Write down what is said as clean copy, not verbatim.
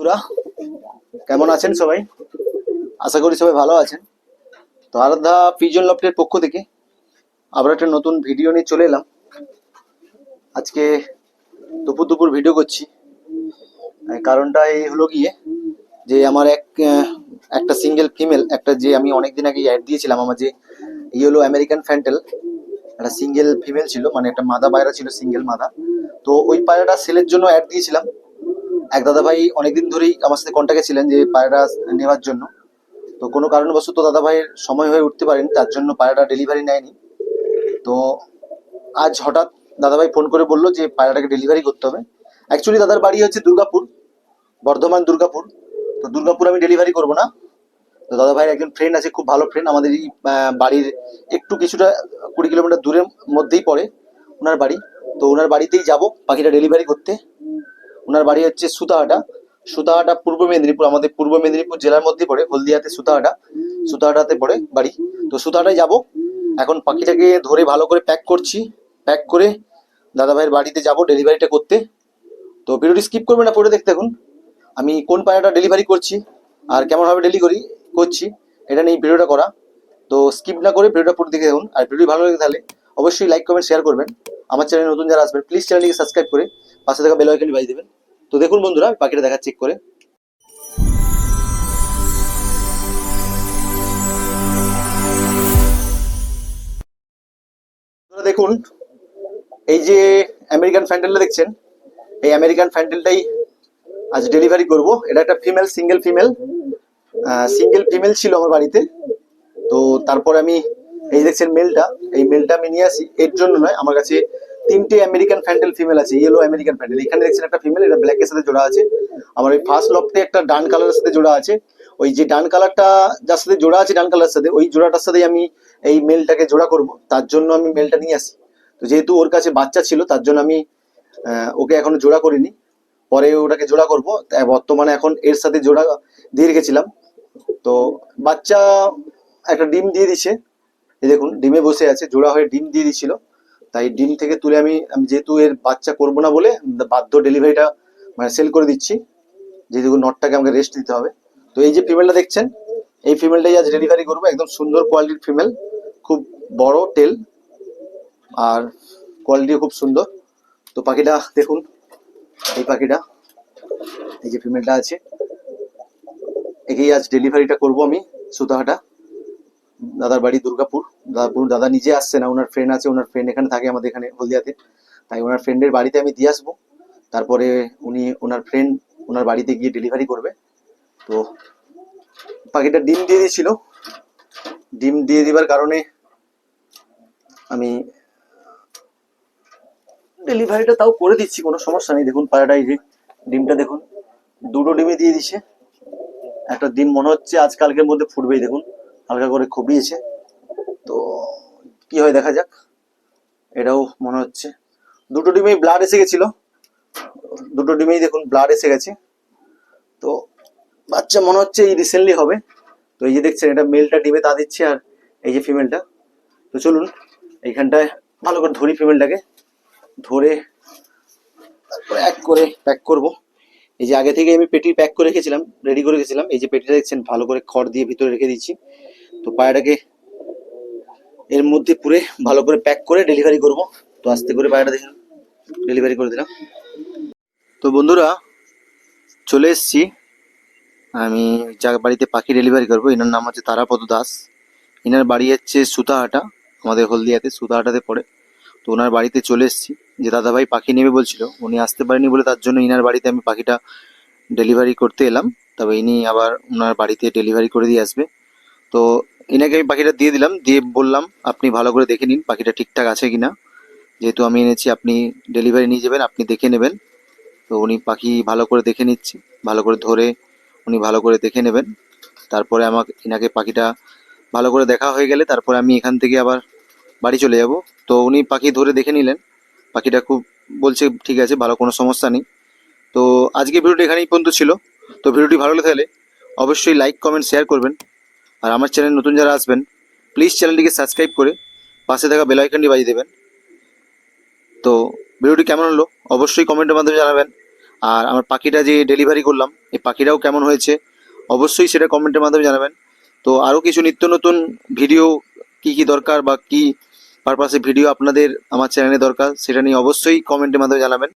বন্ধুরা, কেমন আছেন সবাই? আশা করি সবাই ভালো আছেন। তো আরাধ্যা পিজন লফটের পক্ষ থেকে আবার একটা নতুন ভিডিও নিয়ে চলে এলাম। আজকে দুপুর দুপুর ভিডিও করছি। কারণটা এই হলো গিয়ে যে আমার একটা সিঙ্গেল ফিমেল, একটা যে আমি অনেকদিন আগে অ্যাড দিয়েছিলাম, আমার যে ইয়েলো আমেরিকান ফ্যান্টেল, একটা সিঙ্গেল ফিমেল ছিল, মানে একটা মাদা পায়রা ছিল, সিঙ্গেল মাদা। তো ওই পায়রাটা সেলের জন্য অ্যাড দিয়েছিলাম। এক দাদা ভাই অনেকদিন ধরেই আমার সাথে কন্ট্যাক্টে ছিলেন যে পায়রাটা নেওয়ার জন্য। তো কোনো কারণবশত দাদা ভাইয়ের সময় হয়ে উঠতে পারেনি, তার জন্য পায়রাটা ডেলিভারি নেয়নি। তো আজ হঠাৎ দাদাভাই ফোন করে বললো যে পায়রাটাকে ডেলিভারি করতে হবে। অ্যাকচুয়ালি দাদার বাড়ি হচ্ছে দুর্গাপুর, বর্ধমান দুর্গাপুর। তো দুর্গাপুর আমি ডেলিভারি করবো না। তো দাদা ভাইয়ের একজন ফ্রেন্ড আছে, খুব ভালো ফ্রেন্ড, আমাদের এই বাড়ির একটু কিছুটা 20 কিলোমিটার দূরের মধ্যেই পড়ে ওনার বাড়ি। তো ওনার বাড়িতেই যাব পাখিটা ডেলিভারি করতে। ওনার বাড়ি হচ্ছে সুতাহাটা। সুতাহাটা পূর্ব মেদিনীপুর, আমাদের পূর্ব মেদিনীপুর জেলার মধ্যে পড়ে, হলদিয়াতে সুতাহাটা, সুতাহাটাতে পড়ে বাড়ি। তো সুতাহাটায় যাব। এখন পাখিটাকে ধরে ভালো করে প্যাক করছি। প্যাক করে দাদা ভাইয়ের বাড়িতে যাব ডেলিভারিটা করতে। তো ভিডিওটি স্কিপ করবে না, পড়ে দেখতে থাকুন আমি কোন পায়রাটা ডেলিভারি করছি আর কেমনভাবে ডেলিভারি করছি, এটা নিয়ে ভিডিওটা করা। তো স্কিপ না করে ভিডিওটা পুরো দেখে দেখুন। আর ভিডিও ভালো লাগে তাহলে অবশ্যই লাইক কমেন্ট শেয়ার করবেন। আমার চ্যানেলে নতুন যারা আসবেন প্লিজ চ্যানেলটিকে সাবস্ক্রাইব করে পাশে থাকা বেল আইকনটি বাজিয়ে দেবেন। তো দেখুন বন্ধুরা, পাখিটা দেখা চেক করে। দেখুন, এই যে আমেরিকান ফ্যান্টেলটা দেখছেন, এই আমেরিকান ফ্যান্টেলটাই আজ ডেলিভারি করব। এটা একটা female, single female, single female ছিল আমার বাড়িতে। তো তারপরে আমি এই দেখছেন মেলটা, এই মেলটা আমি নিয়ে আসি এর জন্য নয়, আমার কাছে 3টে আমেরিকান ফ্যান্টেল ফিমেল আছে, ইয়েলো আমেরিকান ফ্যান্টেল। এখানে দেখছেন একটা ফিমেল, এটা ব্ল্যাকের সাথে জোড়া আছে। আমার ওই ফার্স্ট লফটে একটা ডান কালারের সাথে জোড়া আছে। ওই যে ডান কালারটা যার সাথে জোড়া আছে, ডান কালারের সাথে, ওই জোড়াটার সাথেই আমি এই মেলটাকে জোড়া করব, তার জন্য আমি মেলটা নিয়ে আসি। তো যেহেতু ওর কাছে বাচ্চা ছিল, তার জন্য আমি ওকে এখনো জোড়া করিনি, পরে ওটাকে জোড়া করব। বর্তমানে এখন এর সাথে জোড়া দিয়ে রেখেছিলাম। তো বাচ্চা একটা ডিম দিয়ে দিছে, এই দেখুন ডিমে বসে আছে, জোড়া হয়ে ডিম দিয়ে দিছিল। তাই ডিম থেকে তুলে আমি যেহেতু এর বাচ্চা করবো না বলে বাধ্য ডেলিভারিটা মানে সেল করে দিচ্ছি, যেহেতু নটটাকে আমাকে রেস্ট দিতে হবে। তো এই যে ফিমেলটা দেখছেন, এই ফিমেলটাই আজ ডেলিভারি করবো। একদম সুন্দর কোয়ালিটির ফিমেল, খুব বড় টেল আর কোয়ালিটিও খুব সুন্দর। তো পাখিটা দেখুন, এই পাখিটা, এই যে ফিমেলটা আছে, একেই আজ ডেলিভারিটা করব আমি সুতাহাটা, দাদার বাড়ি দুর্গাপুর। দাদা নিজে আসছে না, ওনার ফ্রেন্ড আছে, ওনার ফ্রেন্ড এখানে থাকে আমাদের এখানে হলদিয়াতে। তাই ওনার ফ্রেন্ডের বাড়িতে আমি দিয়ে আসবো, তারপরে উনি ওনার ফ্রেন্ড ওনার বাড়িতে গিয়ে ডেলিভারি করবে। তো পাখিটা ডিম দিয়ে দিয়েছিল, ডিম দিয়ে দিবার কারণে আমি ডেলিভারিটা তাও করে দিচ্ছি, কোনো সমস্যা নেই। দেখুন পায়রাটা, এই যে ডিমটা দেখুন, দুটো ডিমই দিয়ে দিছে। একটা ডিম মনে হচ্ছে আজকালকের মধ্যে ফুটবেই, দেখুন হালকা করে খুবিয়েছে। তো কি হয় দেখা যাক। এটাও মনে হচ্ছে দুটো ডিমেই ব্লাড এসে গেছিল, দুটো ডিমেই দেখুন ব্লাড এসে গেছে। তো বাচ্চা মনে হচ্ছে এই রিসেন্টলি হবে। তো এই যে দেখছেন, এটা মেলটা ডিমে তা দিচ্ছে, আর এই যে ফিমেলটা। তো চলুন এইখানটায় ভালো করে ধরি, ফিমেলটাকে ধরে তারপরে এক করে প্যাক করব। এই যে আগে থেকে আমি পেটি প্যাক করে রেখেছিলাম, রেডি করে রেখেছিলাম। এই যে পেটিটা দেখছেন, ভালো করে খড় দিয়ে ভিতরে রেখে দিচ্ছি। তো পায়রাটাকে এর মধ্যে পুরে ভালো করে প্যাক করে ডেলিভারি করব। তো আস্তে করে পায়রাটা দেখুন ডেলিভারি করে দিলাম। তো বন্ধুরা, চলে এসছি আমি যার বাড়িতে পাখি ডেলিভারি করবো। এনার নাম হচ্ছে তারাপদ দাস। এনার বাড়ি হচ্ছে সুতাহাটা, আমাদের হলদিয়াতে সুতাহাটাতে পড়ে। তো ওনার বাড়িতে চলে এসেছি। যে দাদাভাই পাখি নেবে বলছিল, উনি আসতে পারেনি বলে তার জন্য ইনার বাড়িতে আমি পাখিটা ডেলিভারি করতে এলাম। তবে ইনি আবার ওনার বাড়িতে ডেলিভারি করে দিয়ে আসবে। তো এনাকে আমি পাখিটা দিয়ে দিলাম, দিয়ে বললাম আপনি ভালো করে দেখে নিন পাখিটা ঠিকঠাক আছে কিনা, যেহেতু আমি এনেছি আপনি ডেলিভারি নিয়ে যাবেন, আপনি দেখে নেবেন। তো উনি পাখি ভালো করে দেখে নিচ্ছে, ভালো করে ধরে উনি ভালো করে দেখে নেবেন। তারপরে আমাকে এনাকে পাখিটা ভালো করে দেখা হয়ে গেলে তারপরে আমি এখান থেকে আবার বাড়ি চলে যাব। তো উনি পাখি ধরে দেখে নিলেন, পাখিটা খুব বলছে ঠিক আছে, ভালো, কোনো সমস্যা নেই। তো আজকে ভিডিওটি এখানেই পর্যন্ত ছিল। তো ভিডিওটি ভালো লাগলে অবশ্যই লাইক কমেন্ট শেয়ার করবেন। আর আমার চ্যানেল নতুন যারা আসবেন প্লিজ চ্যানেলটিকে সাবস্ক্রাইব করে পাশে থাকা বেল আইকনটি বাজিয়ে দেবেন। তো ভিডিওটি কেমন হলো অবশ্যই কমেন্টের মাধ্যমে জানাবেন। আর আমার পাখিটা যে ডেলিভারি করলাম এই পাখিটাও কেমন হয়েছে অবশ্যই সেটা কমেন্টের মাধ্যমে জানাবেন। তো আরও কিছু নিত্য নতুন ভিডিও কি কি দরকার বা কি পারপাসে ভিডিও আপনাদের আমার চ্যানেলে দরকার সেটা নিয়ে অবশ্যই কমেন্টের মাধ্যমে জানাবেন।